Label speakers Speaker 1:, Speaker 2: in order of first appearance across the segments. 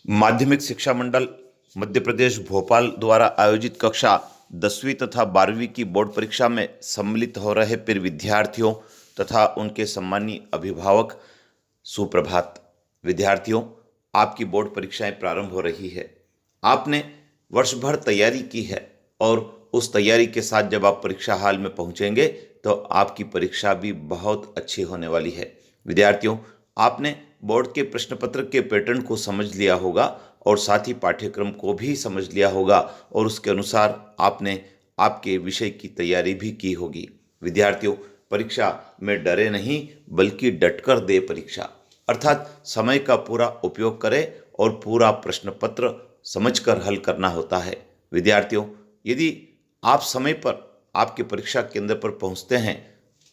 Speaker 1: माध्यमिक शिक्षा मंडल मध्य प्रदेश भोपाल द्वारा आयोजित कक्षा 10वीं तथा 12वीं की बोर्ड परीक्षा में सम्मिलित हो रहे प्रिय विद्यार्थियों तथा उनके सम्मानीय अभिभावक, सुप्रभात। विद्यार्थियों, आपकी बोर्ड परीक्षाएं प्रारंभ हो रही है। आपने वर्ष भर तैयारी की है और उस तैयारी के साथ जब आप परीक्षा हाल में पहुंचेंगे तो आपकी परीक्षा भी बहुत अच्छी होने वाली है। विद्यार्थियों, आपने बोर्ड के प्रश्न पत्र के पैटर्न को समझ लिया होगा और साथ ही पाठ्यक्रम को भी समझ लिया होगा और उसके अनुसार आपने आपके विषय की तैयारी भी की होगी। विद्यार्थियों, परीक्षा में डरे नहीं बल्कि डटकर दे परीक्षा, अर्थात समय का पूरा उपयोग करें और पूरा प्रश्न पत्र समझकर हल करना होता है। विद्यार्थियों, यदि आप समय पर आपके परीक्षा केंद्र पर पहुंचते हैं,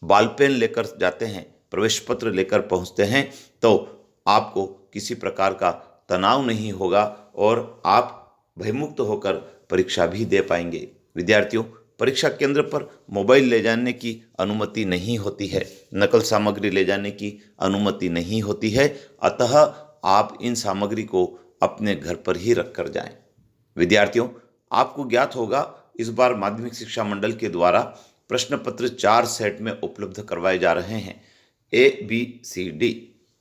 Speaker 1: बॉल पेन लेकर जाते हैं, प्रवेश पत्र लेकर पहुंचते हैं, तो आपको किसी प्रकार का तनाव नहीं होगा और आप भयमुक्त होकर परीक्षा भी दे पाएंगे। विद्यार्थियों, परीक्षा केंद्र पर मोबाइल ले जाने की अनुमति नहीं होती है, नकल सामग्री ले जाने की अनुमति नहीं होती है, अतः आप इन सामग्री को अपने घर पर ही रख कर जाएं। विद्यार्थियों, आपको ज्ञात होगा इस बार माध्यमिक शिक्षा मंडल के द्वारा प्रश्न पत्र 4 सेट में उपलब्ध करवाए जा रहे हैं, ABCD।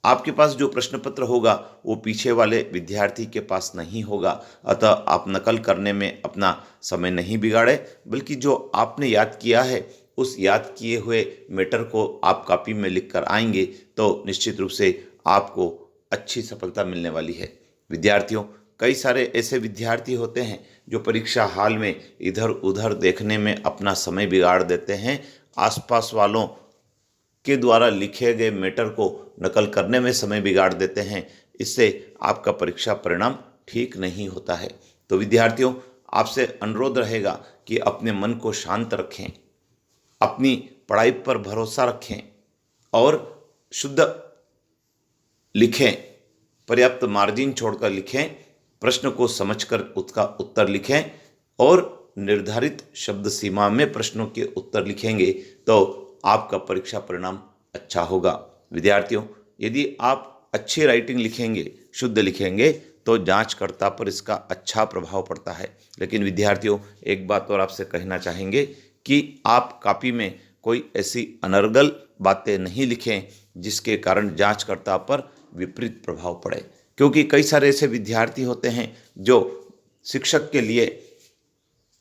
Speaker 1: आपके पास जो प्रश्न पत्र होगा वो पीछे वाले विद्यार्थी के पास नहीं होगा, अतः आप नकल करने में अपना समय नहीं बिगाड़े, बल्कि जो आपने याद किया है उस याद किए हुए मैटर को आप कॉपी में लिख कर आएंगे तो निश्चित रूप से आपको अच्छी सफलता मिलने वाली है। विद्यार्थियों, कई सारे ऐसे विद्यार्थी होते हैं जो परीक्षा हाल में इधर उधर देखने में अपना समय बिगाड़ देते हैं, आसपास वालों के द्वारा लिखे गए मैटर को नकल करने में समय बिगाड़ देते हैं। इससे आपका परीक्षा परिणाम ठीक नहीं होता है। तो विद्यार्थियों, आपसे अनुरोध रहेगा कि अपने मन को शांत रखें, अपनी पढ़ाई पर भरोसा रखें और शुद्ध लिखें, पर्याप्त मार्जिन छोड़कर लिखें, प्रश्न को समझकर उसका उत्तर लिखें और निर्धारित शब्द सीमा में प्रश्नों के उत्तर लिखेंगे तो आपका परीक्षा परिणाम अच्छा होगा। विद्यार्थियों, यदि आप अच्छी राइटिंग लिखेंगे, शुद्ध लिखेंगे तो जांचकर्ता पर इसका अच्छा प्रभाव पड़ता है। लेकिन विद्यार्थियों, एक बात और आपसे कहना चाहेंगे कि आप कॉपी में कोई ऐसी अनर्गल बातें नहीं लिखें जिसके कारण जांचकर्ता पर विपरीत प्रभाव पड़े, क्योंकि कई सारे ऐसे विद्यार्थी होते हैं जो शिक्षक के लिए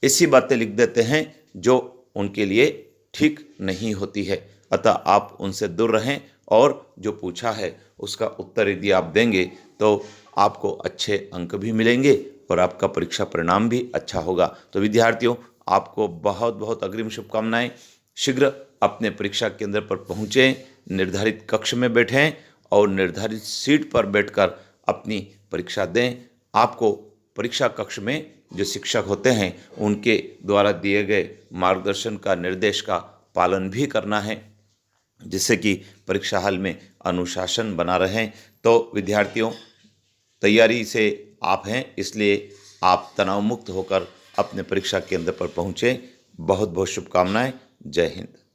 Speaker 1: ऐसी बातें लिख देते हैं जो उनके लिए ठीक नहीं होती है। अतः आप उनसे दूर रहें और जो पूछा है उसका उत्तर यदि आप देंगे तो आपको अच्छे अंक भी मिलेंगे और आपका परीक्षा परिणाम भी अच्छा होगा। तो विद्यार्थियों, आपको बहुत बहुत अग्रिम शुभकामनाएं। शीघ्र अपने परीक्षा केंद्र पर पहुँचें, निर्धारित कक्ष में बैठें और निर्धारित सीट पर बैठकर अपनी परीक्षा दें। आपको परीक्षा कक्ष में जो शिक्षक होते हैं उनके द्वारा दिए गए मार्गदर्शन का, निर्देश का पालन भी करना है, जिससे कि परीक्षा हाल में अनुशासन बना रहे। तो विद्यार्थियों, तैयारी से आप हैं, इसलिए आप तनाव मुक्त होकर अपने परीक्षा केंद्र पर पहुँचें। बहुत बहुत शुभकामनाएं। जय हिंद।